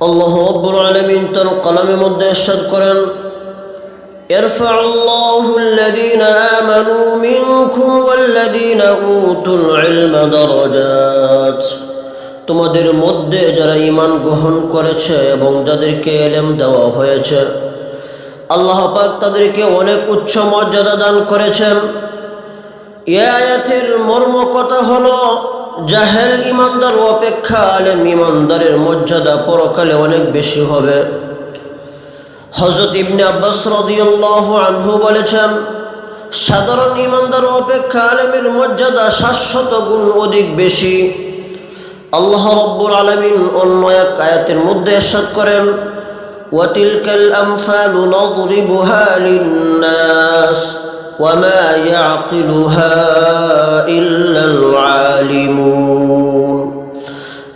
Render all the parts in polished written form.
আল্লাহ রাব্বুল আলামিন তার কলামের মধ্যে ইরশাদ করেন, ইয়ারফাউল্লাহু আল্লাযীনা আমানু মিনকুম ওয়াল্লাযীনা উতুল ইলমা দারাজাত। তোমাদের মধ্যে যারা ঈমান গ্রহণ করেছে এবং যাদেরকে ইলম দেওয়া হয়েছে, আল্লাহ পাক তাদেরকে অনেক উচ্চ মর্যাদা দান করেছেন। এই আয়াতের মর্ম কথা হলো, জাহেল ঈমানদার অপেক্ষা আলেম ঈমানদারের মর্যাদা পরকালে অনেক বেশি হবে। হযরত ইবনে আব্বাস রাদিয়াল্লাহু আনহু বলেছেন, সাধারণ ঈমানদার অপেক্ষা আলেমের মর্যাদা 700 গুণ অধিক বেশি। আল্লাহ রাব্বুল আলামিন অন্য এক আয়াতের মধ্যে ইরশাদ করেন, ওয়াতিলকাল আমসালু নাদরিবুহা লিন্নাস ওয়ামা ইয়াকিলুহা ইল্লাল আলিমুন।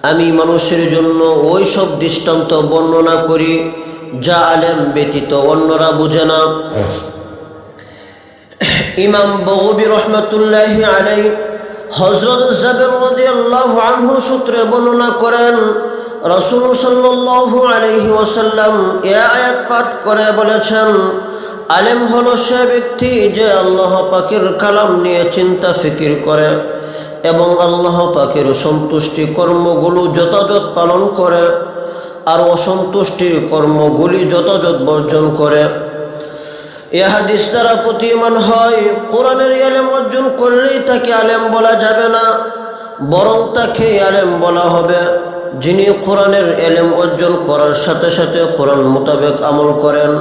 আমি মানুষের জন্য ওই সব দৃষ্টান্ত বর্ণনা করি যা আলেম ব্যতীত অন্যরা বুঝে না। ইমাম বগবী রাহমাতুল্লাহি আলাইহি হযরত জাবের রাদিয়াল্লাহু আনহু সূত্রে বর্ণনা করেন, রাসূল সাল্লাল্লাহু আলাইহি ওয়াসাল্লাম এই আয়াত পাঠ করে বলেছেন, আলেম হলো সে ব্যক্তি যে আল্লাহ পাকের কালাম নিয়ে চিন্তা ফিকির করে এবং আল্লাহ পাকের সন্তুষ্টি কর্মগুলো যথাযথ পালন করে আর অসন্তুষ্টির কর্মগুলি যথাযথ বর্জন করে। এ হাদিস দ্বারা প্রতীয়মান হয়, কোরআনের ইলম অর্জন করলেই তাকে আলেম বলা যাবে না, বরং তাকে আলেম বলা হবে যিনি কোরআনের ইলম অর্জন করার সাথে সাথে কোরআন মোতাবেক আমল করেন।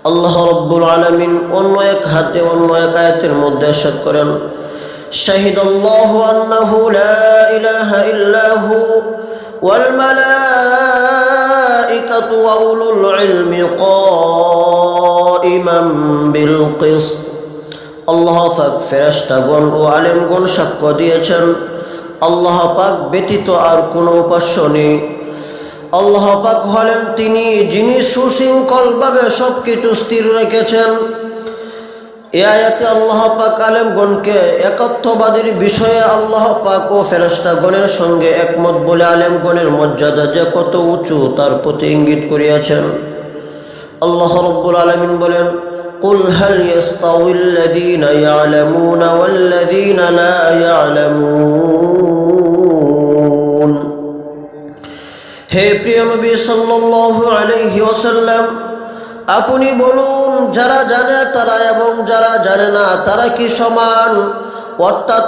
আল্লাহ রাব্বুল আলামিন অন্য এক আয়াতের মধ্যে ইরশাদ করেন, শাহিদাল্লাহু আন্নাহু লা ইলাহা ইল্লা হু ওয়াল মালাইকাতু ওয়া উলুল ইলমি কাইমান বিল কিসত। আল্লাহ পাক ফেরেশতাগণ ও আলেমগণ সাক্ষ্য দিয়েছেন, আল্লাহ পাক ব্যতীত আর কোনো উপাস্য নেই। আল্লাহ পাক হলেন তিনি যিনি সুশৃঙ্খলভাবে সব কিছু স্থির রেখেছেন। এই আয়াতে আল্লাহ পাক আলেমগণকে একত্ববাদের বিষয়ে আল্লাহ পাক ও ফেরেশতাগণের সঙ্গে একমত বলে আলেমগণের মর্যাদা যে কত উঁচু তার প্রতি ইঙ্গিত করিয়াছেন। আল্লাহ রাব্বুল আলামিন বলেন, কুল হাল ইয়াস্তাউিল্লাযীনা ইয়ালামুনা ওয়াল্লাযীনা লা ইয়ালামুন। হে প্রিয় নবী সাল্লাল্লাহু আলাইহি ওয়াসাল্লাম, আপনি বলুন, যারা জানে তারা এবং যারা জানে না তারা কি সমান? অর্থাৎ